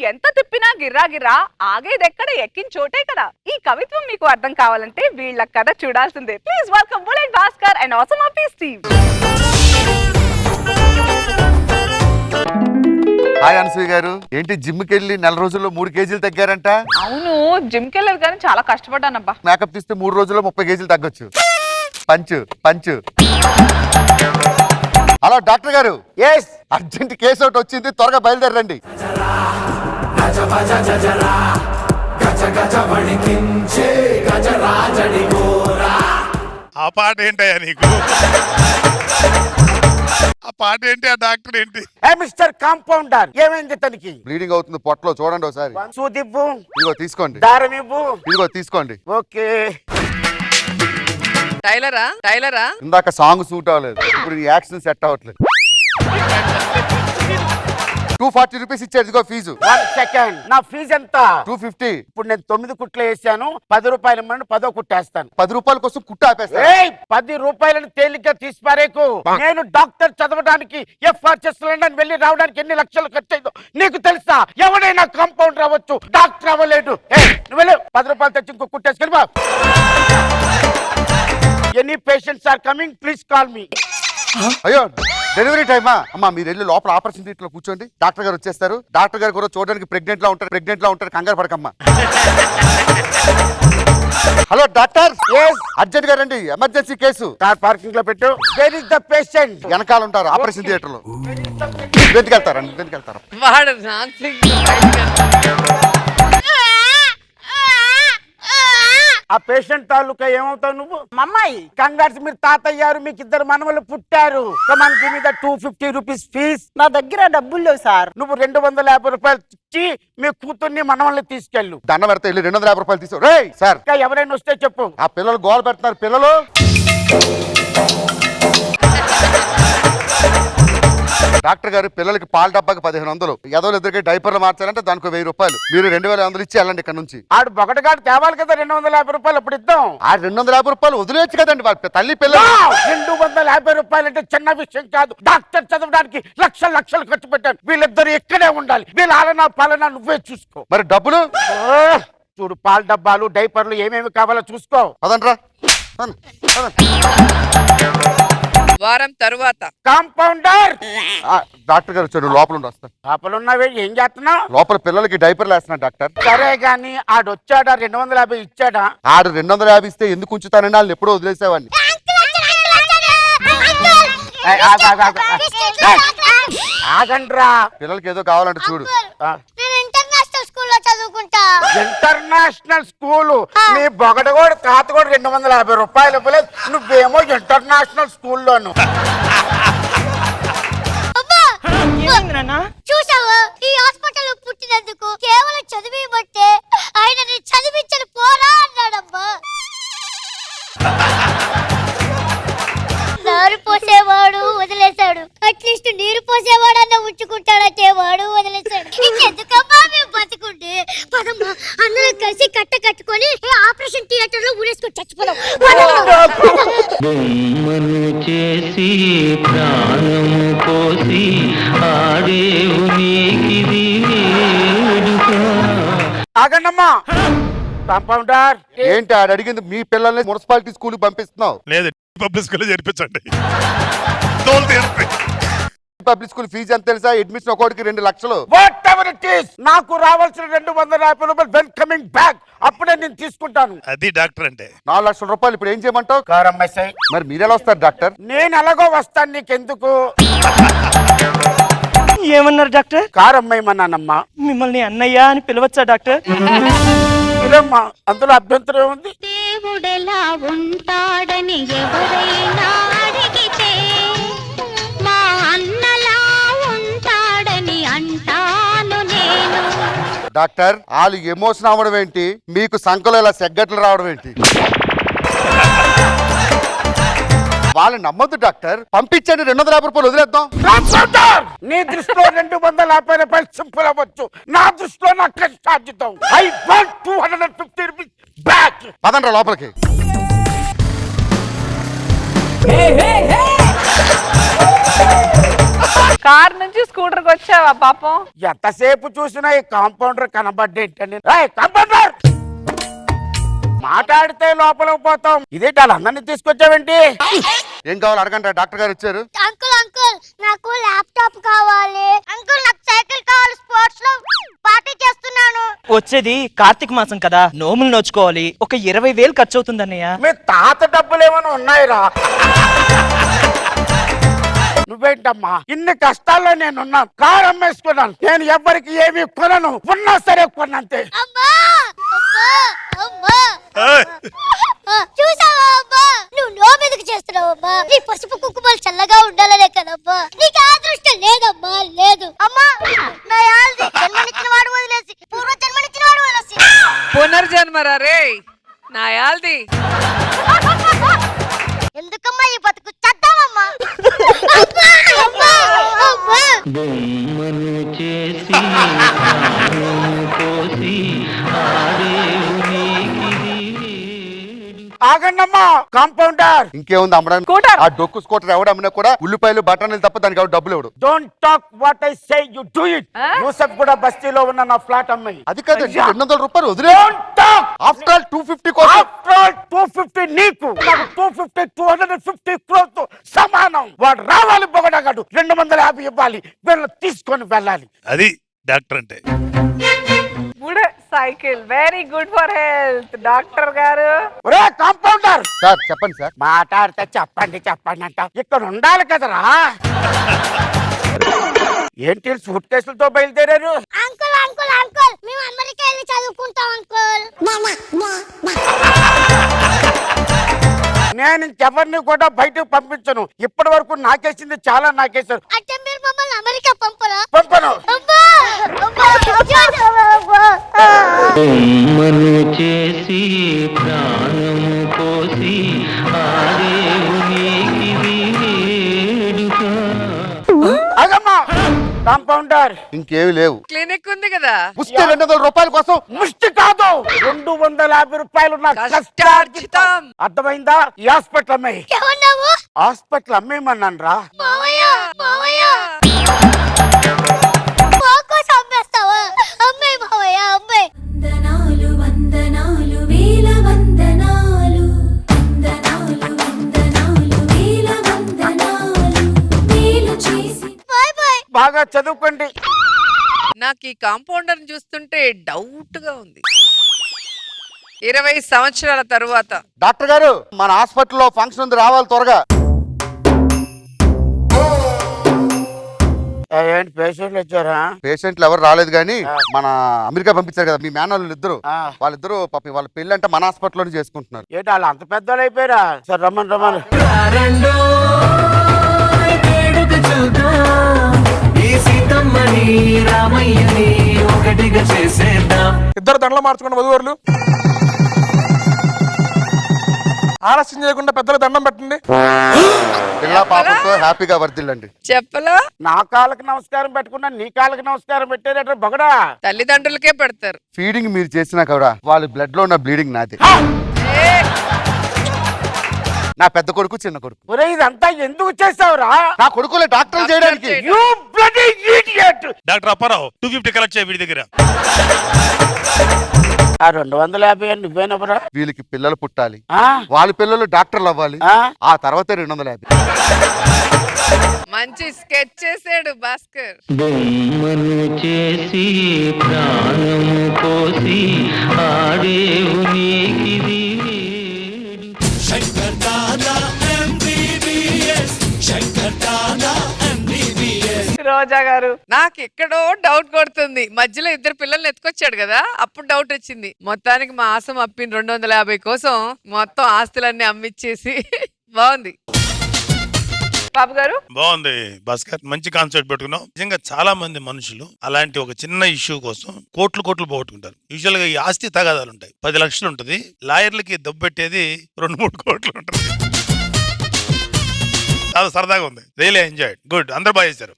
ఎంత తిప్పినా గిర్రా గిర్రా ఆగేదెక్కడ ఎక్కిన చోటే కదా. ఈ కవిత్వం మీకు అర్థం కావాలంటే వీళ్ళ కథ చూడాల్సిందే. Please welcome Bullet Bhaskar and awesome Appi Steve. Hi Anasuya garu, ఏంటి జిమ్ కి వెళ్ళి 4 రోజుల్లో 3 కేజీలు తగ్గారంట? అవును, జిమ్ కి వెళ్ళదు కానీ చాలా కష్టపడ్డానబ్బా. మేకప్ తీస్తే 3 రోజుల్లో 30 కేజీలు తగ్గొచ్చు. పంచు పంచు. హలో డాక్టర్ గారు, ఎస్ అర్జెంట్ కేసు ఒకటి వచ్చింది, త్వరగా బయలుదేరండి. ఆ పాట ఏంటయ్యా నీకు? ఆ పాట ఏంటి? ఆ డాక్టర్ ఏంటి? మిస్టర్ కాంపౌండర్, ఏమైంది తనకి? బ్లీడింగ్ అవుతుంది పొట్టలో, చూడండి ఒకసారి. సూదివ్వు. ఇదిగో తీసుకోండి. దారం ఇవ్వు. ఇదిగో తీసుకోండి. ఓకే. టైలరా ఇందాక సాంగ్ సూట్ అవ్వలేదు, ఇప్పుడు ఈ యాక్షన్ సెట్ అవ్వట్లేదు. 240 రూపీస్ ఇచ్చారు, ఇదిగో ఫీజు. 1 సెకండ్, నా ఫీజు ఎంత? 250. ఇప్పుడు నేను 9 కుట్లు వేసాను, 10 రూపాయలు ఇవ్వండి, 10వ కుట్టేస్తాను. 10 రూపాయల కోసం కుట్టు ఆపేస్తా. 10 రూపాయలను తేలిగ్గా తీసిపారేకు. నేను డాక్టర్ చదవడానికి FRCS లండన్ వెళ్ళి రావడానికి ఎన్ని లక్షలు ఖర్చు అయిందో నీకు తెలుసా? ఎవడైనా కాంపౌండర్ అవ్వచ్చు, డాక్టర్ అవ్వలేడు. నువ్వు వెళ్ళు, 10 రూపాయలు తెచ్చి ఇంకో కుట్టేసుకొని బా. Any patients are coming, please call me. అయ్యో డెలివరీ టైమా? అమ్మా మీరు వెళ్ళి లోపల ఆపరేషన్ థియేటర్ లో కూర్చోండి, డాక్టర్ గారు వచ్చేస్తారు. డాక్టర్ గారు కూడా చూడడానికి ప్రెగ్నెంట్ లా ఉంటారు, కంగారు పడకమ్మా. హలో డాక్టర్, అర్జెంట్ గా రండి, ఎమర్జెన్సీ కేసు. కార్ పార్కింగ్ లో పెట్టు. Where is the patient? వెనకాల ఉంటారు ఆపరేషన్ థియేటర్ లో. వెళ్తారా? ఆ పేషెంట్ తాలూకా ఏమవుతావు నువ్వు? అమ్మాయి కంగారు, మీరు తాతయ్యారు, మీకు 2 మనవలు పుట్టారు. Come on give me the 250 rupees fees. నా దగ్గర డబ్బులు లేవు సార్. నువ్వు 250 రూపాయలు ఇచ్చి మీ కూతుర్ని మనవల్ని తీసుకెళ్ళు. దండం పెడితే వెళ్ళి 250 రూపాయలు తీసుకో. రే సార్, ఇంకా ఎవరైనా వస్తే చెప్పు. ఆ పిల్లలు గోల పెడుతున్నారు. పిల్లలు డాక్టర్ గారు, పిల్లలకి పాల డబ్బాకి 1500, ఎదవలు ఎదురుగా డైపర్లు మార్చాలంటే దానికి 1000 రూపాయలు. మీరు 2100 ఇచ్చి వెళ్ళండి ఇక్కడ నుంచి. ఆడు బొగటగాడు తేవాలి కదా 250 రూపాయలు, అప్పుడు ఇద్దాం. ఆ 250 రూపాయలు వదిలేచ్చు కదండి, వాళ్ళ తల్లి పిల్లలు. 250 రూపాయలు అంటే చిన్న విషయం కాదు. డాక్టర్ చదవడానికి లక్షలు ఖర్చు పెట్టాను. వీళ్ళిద్దరు ఇక్కడే ఉండాలి. వీళ్ళ ఆలనా పాలనా నువ్వే చూసుకో. మరి డబ్బులు? చూడు, పాల డబ్బాలు, డైపర్లు ఏమేమి కావాలో చూసుకో. అదనరా వారం తరువాత కాంపౌండర్. డాక్టర్ గారు వచ్చాడు, లోపల ఉండి వస్తాను. లోపల ఉన్నావే, ఏం చేస్తున్నావు? లోపల పిల్లలకి డైపర్లు వేస్తున్నాడు డాక్టర్. సరే గాని ఆడొచ్చాడా? 250 ఇచ్చాడా? ఆడు 250 ఇస్తే ఎందుకు ఉంచుతానండి, వాళ్ళు ఎప్పుడో వదిలేసేవాడిని. ఆగండ్రా, పిల్లలకి ఏదో కావాలంటే చూడు. International school. నీ బొగడ కూడా తాత కూడా 250 రూపాయలు ఇవ్వలేదు, నువ్వేమో ఇంటర్నేషనల్ స్కూల్లోను. చూసావా, ఈ హాస్పిటల్ పుట్టినందుకు కేవలం చదివి బట్టే ఆయన చదివించడు పోరా అన్నాడమ్మా. నారు పోసేవాడు వదిలేశాడు, అట్లీస్ట్ నీరు పోసేవాడన్నా ఉంచుకుంటాడంటే వాడు వదిలేశాడు. ఇంకెందుకమ్మా మేము బతుకుంటే? పదమ్మా, అందరం కలిసి కట్టుకొని ఆపరేషన్ థియేటర్ లో ఊరేసుకొని చచ్చిపోదాం. చేసి ప్రాణము పోసి ఆడేవు నీకిది వేడుక. ఆగండమ్మా. కాంపౌండర్, ఏంటి ఆడు అడిగింది? మీ పిల్లల్ని మున్సిపాలిటీ స్కూల్ పంపిస్తున్నావు? లేదు, పబ్లిక్ స్కూల్లో చేర్పించండి. పబ్లిక్ స్కూల్ ఫీజు ఎంత తెలుసా? అడ్మిషన్ ఒక్కోటికి 2 లక్షలు. వాట్ ఎవర్ ఇట్ ఈస్, నాకు రావాల్సిన 250 రూపాయలు వెన్ కమింగ్ బ్యాక్, అప్పుడే నేను తీసుకుంటాను. అది డాక్టర్ అంటే. 4 లక్షల రూపాయలు ఇప్పుడు ఏం చేయమంటావు? కారమ్మాయి, మరి మీరెలా వస్తారు డాక్టర్? నేను ఎలాగో వస్తాను, నీకెందుకు? ఏమన్నారు డాక్టర్? కారమ్మాయమన్నానమ్మా. మిమ్మల్ని అన్నయ్య అని పిలవచ్చా డాక్టర్? ఇదమ్మా, అందులో అభ్యంతరం ఉంది. దేవుడెలా ఉంటాడని ఎవరైనా అడిగితే మా అన్నలా ఉంటాడని అంటాను నేను. డాక్టర్, వాళ్ళు ఎమోషన్ అవ్వడం ఏంటి, మీకు సంకలో ఇలా సెగ్గట్లు రావడం ఏంటి? వాళ్ళు నమ్మొద్దు డాక్టర్, పంపించండి. 250 రూపాయలు వదిలేద్దాం. నీ దృష్టిలో 250 రూపాయలు సింపుల్ అవ్వచ్చు, నా దృష్టిలో నాకు సాధ్యతం. I want 250 rupees back. పదండ్రా లోపలికి. కార్ నుంచి స్కూటర్ కి వచ్చావా పాపం? ఎంతసేపు చూసినా ఈ కాంపౌండర్ కనబడ్డేంటండి. కాంపౌండర్ మాట్లాడితే లోపలికి పోతాం. ఇదేంటి వాళ్ళందరినీ తీసుకొచ్చావేంటి? ఏం కావాలి అడగండి, డాక్టర్ గారు వచ్చారు. అంకుల్ అంకుల్ నాకు ల్యాప్టాప్ కావాలి. అంకుల్ నాకు సైకిల్ కావాలి. స్పోర్ట్స్ లో పార్టీ చేస్తున్నాను. వచ్చేది కార్తీక మాసం కదా, నోములు నోచుకోవాలి. ఒక 20,000 ఖర్చు అవుతుంది అన్నయ్య. మీ తాత డబ్బులు ఏమైనా ఉన్నాయిరా? నువ్వేంటమ్మా ఇన్ని కష్టాల్లో నేనున్నాను. కారు అమ్మేసుకున్నాను. నేను ఎవ్వరికి ఏమి కొనను. ఉన్నా సరే కొన్నంతే. అమ్మా అమ్మా అమ్మా ఏయ్! చూసావా అమ్మా, నువ్వు నో మీదకి చేస్తున్నావు అమ్మా. నీ పసుపు కుంకుమలు చల్లగా ఉండాలనే కదమ్మా. నీకు ఆ దృష్టి లేదమ్మా, లేదు అమ్మా. నా యాల్ది జన్మనిచ్చిన వాడు వదిలేసి పూర్వ జన్మనిచ్చిన వాడు వదిలేసి పునర్జన్మరా రే నా యాల్ది. ఎందుకమ్మా ఈ బతుకు చద్దామమ్మా. అమ్మా అమ్మా అమ్మా బొమ్మను చేసి ప్రాణము పోసి ఆడేవు నీకిది వేడుక. ఆగండమ్మా కాంపౌండర్. ఇంకేముంది అమ్మడానికి? స్కూటర్. ఆ డొక్కు స్కూటర్ ఎవడు అమ్మినా కూడా ఉల్లిపాయలు బఠానీలు తప్ప దానికి ఎవడు డబ్బులు ఎవడు. Don't talk what I say, you do it. Yusuf కూడా బస్తీలో ఉన్న నా ఫ్లాట్ అమ్మాయి. అది కాదండి, 200 రూపాయలు వదిలే. Don't talk. ఆఫ్టర్ ఆల్ 250 కోసం. ఆఫ్టర్ ఆల్ 250 నీకు, నాకు 250 250 క్రోస్ తో సమానం. వాడు రావాలి బొగడగాడు, 250 ఇవ్వాలి. వీళ్ళు తీసుకొని వెళ్ళాలి. అది డాక్టర్ అంటే. మూడే cycle very good for health. Doctor గారు ఒరే కాంపౌండర్, సార్ చెప్పండి సార్. మాట్లాడితే చెప్పండి చెప్పండి అంట. ఇక్కడ ఉండాలి కదరా. ఏంటి సూట్ కేసులతో బయలుదేరారు? అంకుల్ అంకుల్ అంకుల్ మేము అమెరికా వెళ్ళి చదువుకుంటాం అంకుల్. నేను ఇంకెవరిని కూడా బయటకు పంపించను. ఇప్పటి వరకు నాకేసింది చాలా నాకేసారు. అంటే మీరు మమ్మల్ని అమెరికా పంపరా? పంపను. అబ్బా అబ్బా అబ్బా. బొమ్మను చేసి ప్రాణము పోసి ఆడేవు నీకిది వేడుక. అగమ్మా కాంపౌండర్, ఇంకేమి లేవు. క్లినిక్ ఉంది కదా. పుస్తే 200 రూపాయల కోసం. ముష్టి కాదు, 250 రూపాయలు నా కష్టార్జితం. అర్థమైందా? ఈ హాస్పిటల్ అమ్మాయి. ఏమన్నావు? హాస్పిటల్ అమ్మేమన్నాను రా. మావయ్య మావయ్య మాకోసం అమ్మేస్తావా? అమ్మాయి మావయ్య అమ్మాయి. వందనాలు వందనాలు వేల వందనాలు. వందనాలు వందనాలు వేల వందనాలు. మేలు చేసి బాయ్ బాయ్. బాగా చదువుకోండి. నాకు ఈ కాంపౌండర్ చూస్తుంటే డౌట్ గా ఉంది. 20 సంవత్సరాల తరువాత డాక్టర్ గారు మన హాస్పిటల్లో ఫంక్షన్ ఉంది, రావాలి త్వరగా. ఏంటి పేషెంట్లు వచ్చారా? పేషెంట్లు ఎవరు రాలేదు కానీ మన అమెరికా పంపించారు కదా మీ మేనల్లు ఇద్దరు. ఆ. వాళ్ళిద్దరు పాపం వాళ్ళ పెళ్లి అంటే మన హాస్పిటల్లోనే చేసుకుంటున్నారు. ఏంటి వాళ్ళు అంత పెద్దలు అయిపోయారా? సరే రమ్మని రమ్మని. వేడుక చూద్దాం, ఈ సీతమ్మని రామయ్యని ఒకటిగా చేసేద్దాం. ఇద్దరు దండలు మార్చుకున్న వధువరులు ఆలస్యం చేయకుండా పెద్దలు దండం పెట్టండి. పిల్ల పాపంతో హ్యాపీగా వర్దిల్లండి. చెప్పలా నా కాళ్ళకి నమస్కారం పెట్టుకున్నా నీ కాళ్ళకి నమస్కారం పెట్టేదట బొగడా. తల్లిదండ్రులకే పెడతారు. ఫీడింగ్ మీరు చేసినా కూడా వాళ్ళ బ్లడ్ లో ఉన్న బ్లీడింగ్ నాది. నా పెద్ద కొడుకు చిన్న కొడుకు. ఒరే ఇదంతా ఎందుకు చేసావురా? నా కొడుకులే డాక్టర్ చేయడానికి. You bloody idiot! Doctor Apparao 250 collect చేయ వీడి దగ్గర. ఆ 250 నువ్వేనవరా? వీళ్ళకి పిల్లలు పుట్టాలి, ఆ? వాళ్ళ పిల్లలు డాక్టర్లు అవ్వాలి, ఆ? ఆ తర్వాత 250. మంచి స్కెచ్ చేసాడు భాస్కర్. బొమ్మను చేసి ప్రాణము పోసి ఆడేవు నీకిది వేడుక. రోజా గారు నాకు ఎక్కడో డౌట్ కొడుతుంది. మధ్యలో ఇద్దరు పిల్లల్ని ఎత్తుకొచ్చాడు కదా, అప్పుడు డౌట్ వచ్చింది. మొత్తానికి మా ఆసం అప్పిన 250 కోసం మొత్తం ఆస్తులన్నీ అమ్మిచ్చేసి బాగుంది. బాబు గారు బాగుంది భాస్కర్, మంచి కాన్సెప్ట్ పెట్టుకున్నావు. నిజంగా చాలా మంది మనుషులు అలాంటి ఒక చిన్న ఇష్యూ కోసం కోట్లు పోగొట్టుకుంటారు. యూజువల్ గా ఈ ఆస్తి తగాదాలు ఉంటాయి. 10 లక్షలు ఉంటుంది, లాయర్లకి దెబ్బెట్టేది 2-3 కోట్లు ఉంటుంది. చాలా సరదాగా ఉంది. Really enjoyed. గుడ్, అందరు బాగా చేశారు.